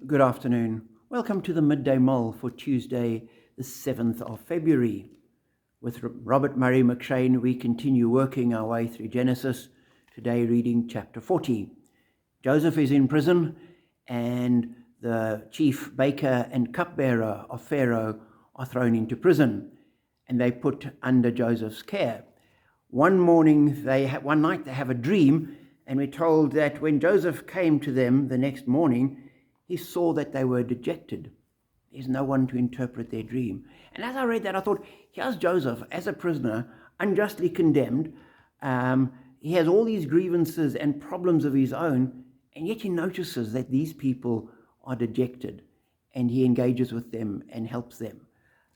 Good afternoon. Welcome to the Midday Mull for Tuesday, the 7th of February. With Robert Murray McShane, we continue working our way through Genesis, today reading chapter 40. Joseph is in prison, and the chief baker and cupbearer of Pharaoh are thrown into prison, and they put under Joseph's care. One night they have a dream, and we're told that when Joseph came to them the next morning, he saw that they were dejected. There's no one to interpret their dream. And as I read that, I thought, here's Joseph as a prisoner, unjustly condemned. He has all these grievances and problems of his own, and yet he notices that these people are dejected, and he engages with them and helps them.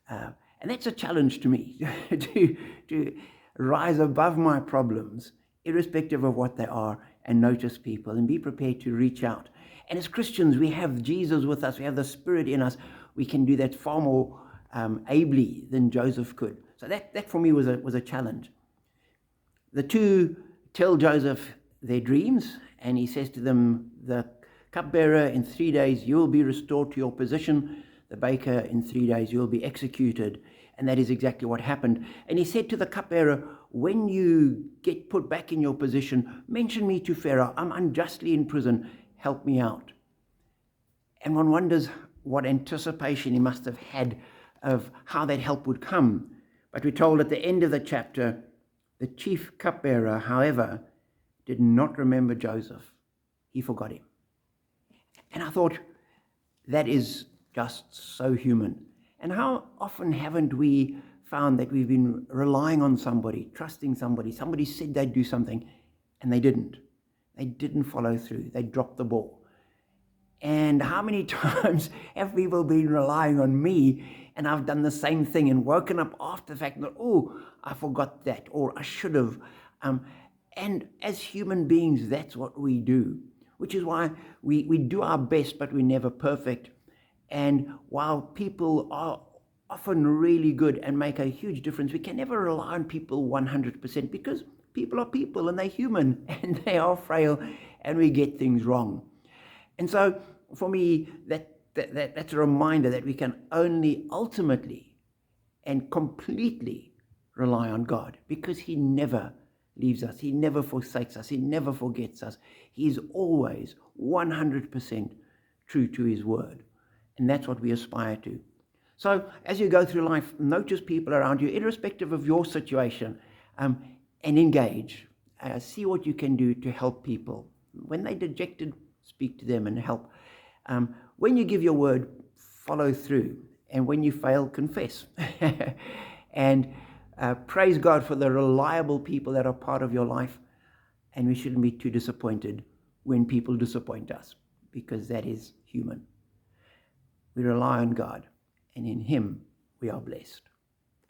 And that's a challenge to me, to rise above my problems, irrespective of what they are, and notice people and be prepared to reach out. And as Christians, we have Jesus with us. We have the Spirit in us. We can do that far more ably than Joseph could. So that for me was a challenge. The two tell Joseph their dreams, and he says to them, the cupbearer, in 3 days you will be restored to your position. The baker, in 3 days you will be executed. And that is exactly what happened. And he said to the cupbearer, when you get put back in your position, mention me to Pharaoh. I'm unjustly in prison. Help me out. And one wonders what anticipation he must have had of how that help would come. But we're told at the end of the chapter, the chief cupbearer, however, did not remember Joseph. He forgot him. And I thought, that is just so human. And how often haven't we found that we've been relying on somebody, trusting somebody. Somebody said they'd do something, and they didn't. They didn't follow through. They dropped the ball. And how many times have people been relying on me, and I've done the same thing and woken up after the fact that, oh, I forgot that, or I should have. And as human beings, that's what we do, which is why we do our best, but we're never perfect. And while people are often really good and make a huge difference, we can never rely on people 100% because people are people and they're human and they are frail and we get things wrong. And so for me, that's a reminder that we can only ultimately and completely rely on God, because he never leaves us. He never forsakes us. He never forgets us. He is always 100% true to his word. And that's what we aspire to. So as you go through life, notice people around you, irrespective of your situation, and engage. See what you can do to help people. When they're dejected, speak to them and help. When you give your word, follow through. And when you fail, confess. And praise God for the reliable people that are part of your life. And we shouldn't be too disappointed when people disappoint us, because that is human. We rely on God, and in him we are blessed.